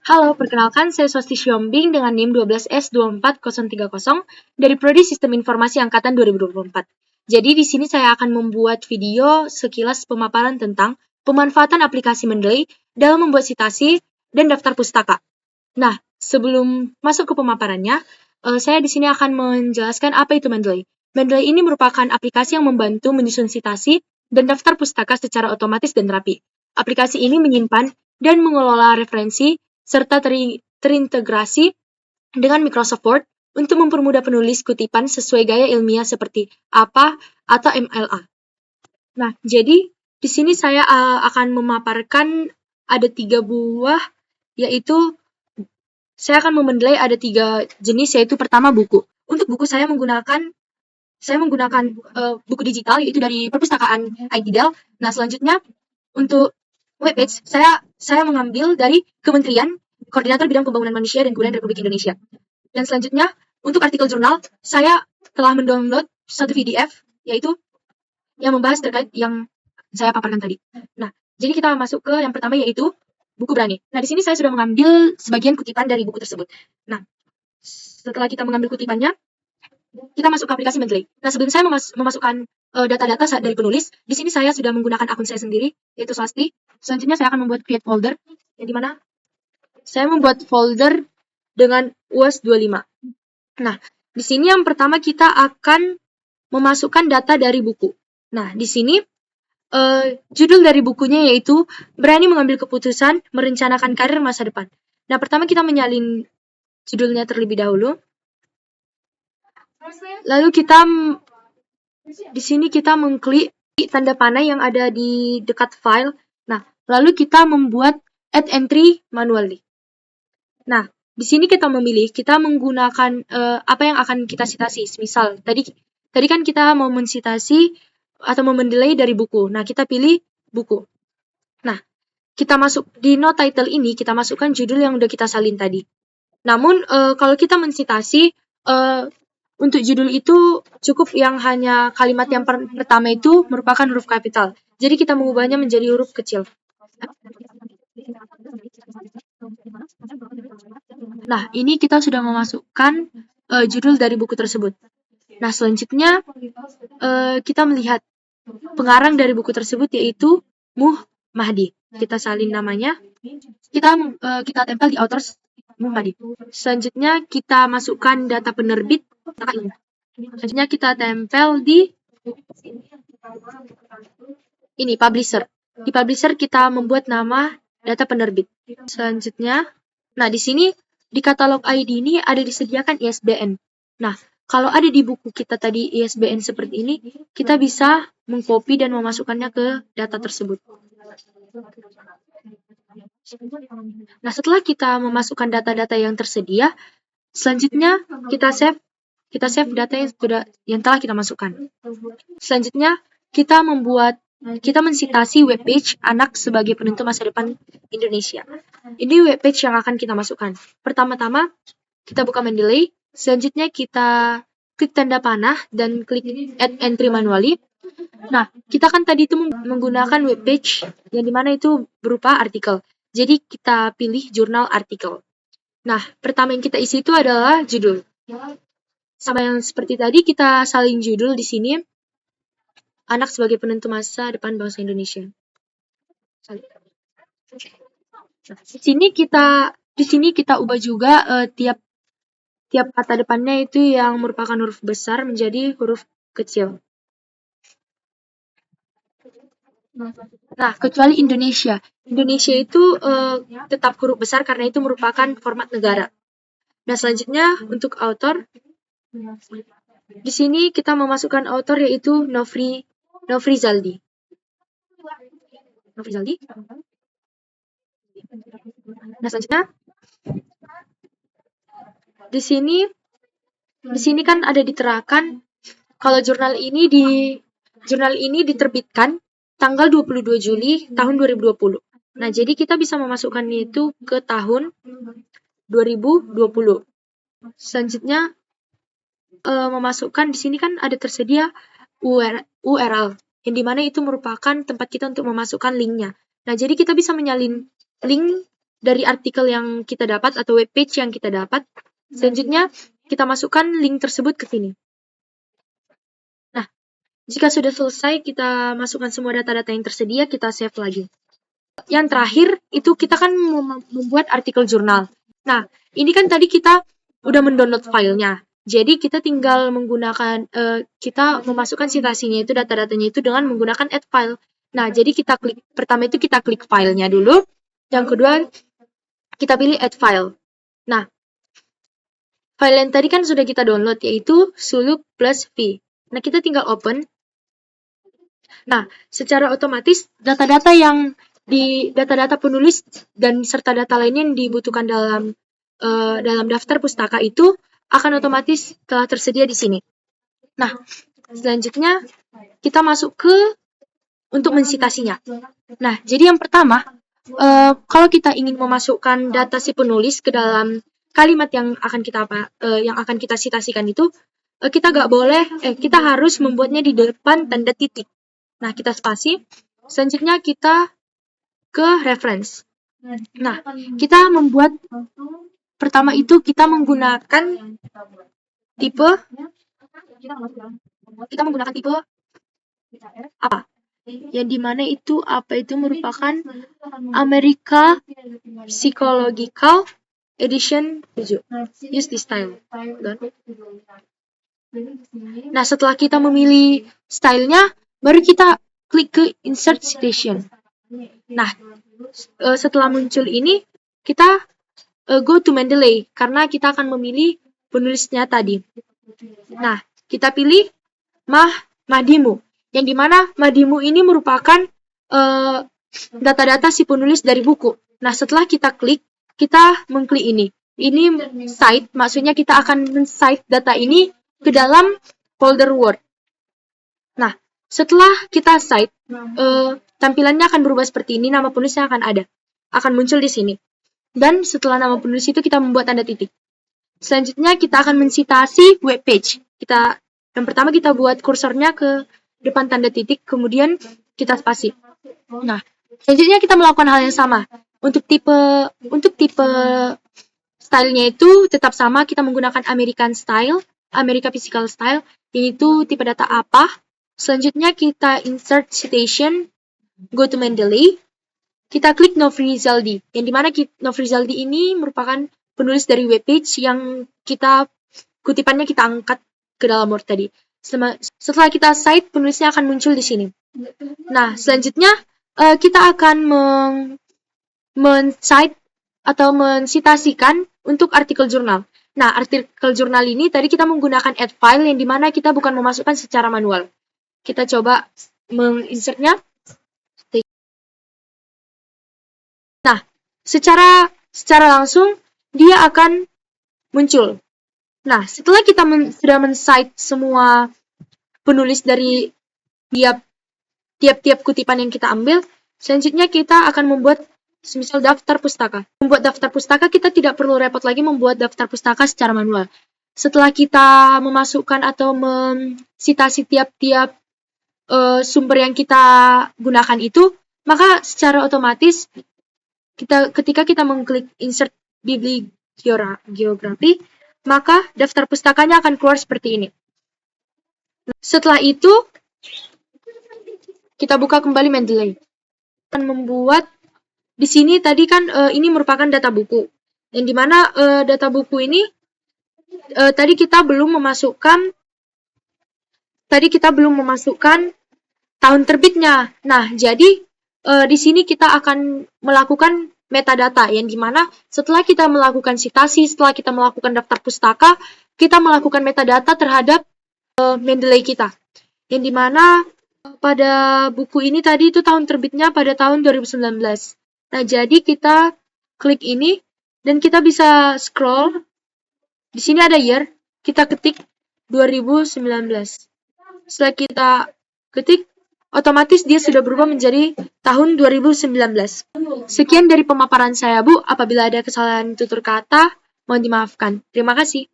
Halo, perkenalkan saya Swasti Siombing dengan NIM 12S24030 dari Prodi Sistem Informasi Angkatan 2024. Jadi di sini saya akan membuat video sekilas pemaparan tentang pemanfaatan aplikasi Mendeley dalam membuat citasi dan daftar pustaka. Nah, sebelum masuk ke pemaparannya, saya di sini akan menjelaskan apa itu Mendeley. Mendeley ini merupakan aplikasi yang membantu menyusun citasi dan daftar pustaka secara otomatis dan rapi. Aplikasi ini menyimpan dan mengelola referensi serta terintegrasi dengan Microsoft Word untuk mempermudah penulis kutipan sesuai gaya ilmiah seperti APA atau MLA. Nah, jadi di sini saya akan memaparkan ada 3 buah, yaitu saya akan memendelay ada 3 jenis, yaitu pertama buku. Untuk buku saya menggunakan buku digital, yaitu dari perpustakaan ITDEL. Nah, selanjutnya untuk webpage, saya mengambil dari Kementerian Koordinator Bidang Pembangunan Manusia dan Kebudayaan Republik Indonesia. Dan selanjutnya, untuk artikel jurnal, saya telah mendownload satu PDF, yaitu yang membahas terkait yang saya paparkan tadi. Nah, jadi kita masuk ke yang pertama, yaitu buku berani. Nah, di sini saya sudah mengambil sebagian kutipan dari buku tersebut. Nah, setelah kita mengambil kutipannya, kita masuk ke aplikasi Mendeley. Nah, sebelum saya memasukkan data-data dari penulis, di sini saya sudah menggunakan akun saya sendiri, yaitu Swasti. Selanjutnya saya akan membuat create folder, yang dimana saya membuat folder dengan UAS25. Nah, di sini yang pertama kita akan memasukkan data dari buku. Nah, di sini judul dari bukunya yaitu Berani Mengambil Keputusan, Merencanakan Karir Masa Depan. Nah, pertama kita menyalin judulnya terlebih dahulu. Lalu kita di sini kita mengklik tanda panah yang ada di dekat file. Nah, lalu kita membuat add entry manually. Nah, di sini kita memilih, kita menggunakan apa yang akan kita citasi. Misal, tadi kan kita mau mensitasi atau memendelay dari buku. Nah, kita pilih buku. Nah, kita masuk di note title ini, kita masukkan judul yang udah kita salin tadi. Namun, kalau kita mensitasi, untuk judul itu cukup yang hanya kalimat yang pertama itu merupakan huruf kapital. Jadi kita mengubahnya menjadi huruf kecil. Nah, ini kita sudah memasukkan judul dari buku tersebut. Nah, selanjutnya kita melihat pengarang dari buku tersebut yaitu Muh Mahdi. Kita salin namanya. Kita tempel di authors Muh Mahdi. Selanjutnya kita masukkan data penerbit. Selanjutnya kita tempel di ini publisher. Di publisher kita membuat nama data penerbit. Selanjutnya, nah di sini di katalog ID ini ada disediakan ISBN. Nah, kalau ada di buku kita tadi ISBN seperti ini, kita bisa mengcopy dan memasukkannya ke data tersebut. Nah, setelah kita memasukkan data-data yang tersedia, selanjutnya kita save data yang telah kita masukkan. Selanjutnya, kita mensitasi webpage anak sebagai penentu masa depan Indonesia. Ini webpage yang akan kita masukkan. Pertama-tama, kita buka Mendeley. Selanjutnya, kita klik tanda panah dan klik add entry manually. Nah, kita kan tadi itu menggunakan webpage yang dimana itu berupa artikel. Jadi, kita pilih jurnal artikel. Nah, pertama yang kita isi itu adalah judul. Sama yang seperti tadi, kita salin judul di sini. Anak sebagai penentu masa depan bangsa Indonesia. Nah, di sini kita ubah juga tiap kata depannya itu yang merupakan huruf besar menjadi huruf kecil. Nah, kecuali Indonesia. Indonesia itu tetap huruf besar karena itu merupakan format negara. Nah, selanjutnya untuk author. Di sini kita memasukkan author yaitu Nofri Zaldi. Nah, selanjutnya di sini kan ada diterangkan kalau jurnal ini diterbitkan tanggal 22 Juli tahun 2020. Nah, jadi kita bisa memasukkannya itu ke tahun 2020. Selanjutnya memasukkan di sini kan ada tersedia URL yang dimana itu merupakan tempat kita untuk memasukkan linknya. Nah, jadi kita bisa menyalin link dari artikel yang kita dapat atau web page yang kita dapat. Selanjutnya, kita masukkan link tersebut ke sini. Nah, jika sudah selesai, kita masukkan semua data-data yang tersedia, kita save lagi. Yang terakhir, itu kita kan membuat artikel jurnal. Nah, ini kan tadi kita udah mendownload filenya. Jadi, kita tinggal menggunakan, kita memasukkan citasinya itu, data-datanya itu dengan menggunakan add file. Nah, jadi kita klik, pertama itu kita klik filenya dulu. Yang kedua, kita pilih add file. Nah, file yang tadi kan sudah kita download, yaitu suluk plus v. Nah, kita tinggal open. Nah, secara otomatis data-data yang di data-data penulis dan serta data lainnya yang dibutuhkan dalam daftar pustaka itu akan otomatis telah tersedia di sini. Nah, selanjutnya kita masuk ke untuk mensitasinya. Nah, jadi yang pertama, kalau kita ingin memasukkan data si penulis ke dalam kalimat yang akan kita citasikan itu, kita kita harus membuatnya di depan tanda titik. Nah, kita spasi. Selanjutnya kita ke reference. Nah, kita membuat pertama itu kita menggunakan tipe apa? Yang dimana itu apa itu merupakan America Psychological Edition 7. Use this style. Nah, setelah kita memilih stylenya, baru kita klik ke insert citation. Nah, setelah muncul ini, kita go to Mendeley, karena kita akan memilih penulisnya tadi. Nah, kita pilih Mahdimu, yang dimana Mahdimu ini merupakan data-data si penulis dari buku. Nah, setelah kita klik, kita mengklik ini. Ini cite, maksudnya kita akan men-cite data ini ke dalam folder Word. Nah, setelah kita cite, tampilannya akan berubah seperti ini, nama penulisnya akan muncul di sini. Dan setelah nama penulis itu kita membuat tanda titik. Selanjutnya kita akan mensitasi web page. Yang pertama kita buat kursornya ke depan tanda titik, kemudian kita spasi. Nah, selanjutnya kita melakukan hal yang sama. Untuk tipe stylenya itu tetap sama, kita menggunakan America Physical Style, yaitu tipe data apa. Selanjutnya kita insert citation, go to Mendeley, kita klik Nofrizaldi, yang dimana Nofrizaldi ini merupakan penulis dari webpage yang kutipannya kita angkat ke dalam Word tadi. Setelah kita cite, penulisnya akan muncul di sini. Nah, selanjutnya kita akan men-cite atau mensitasikan untuk artikel jurnal. Nah, artikel jurnal ini tadi kita menggunakan add file yang dimana kita bukan memasukkan secara manual. Kita coba menginsertnya. Nah, secara langsung dia akan muncul. Nah, setelah kita sudah men-cite semua penulis dari tiap-tiap kutipan yang kita ambil, selanjutnya kita akan membuat semisal daftar pustaka. Membuat daftar pustaka, kita tidak perlu repot lagi membuat daftar pustaka secara manual. Setelah kita memasukkan atau mensitasi tiap-tiap sumber yang kita gunakan itu, maka secara otomatis ketika kita mengklik insert bibliografi, maka daftar pustakanya akan keluar seperti ini. Setelah itu, kita buka kembali Mendeley. Akan membuat di sini tadi kan ini merupakan data buku. Yang dimana data buku ini tadi kita belum memasukkan tahun terbitnya. Nah, jadi di sini kita akan melakukan metadata, yang dimana setelah kita melakukan citasi, setelah kita melakukan daftar pustaka, kita melakukan metadata terhadap Mendeley kita. Yang dimana pada buku ini tadi itu tahun terbitnya pada tahun 2019. Nah, jadi kita klik ini, dan kita bisa scroll. Di sini ada year, kita ketik 2019. Setelah kita ketik, otomatis dia sudah berubah menjadi tahun 2019. Sekian dari pemaparan saya, Bu. Apabila ada kesalahan tutur kata, mohon dimaafkan. Terima kasih.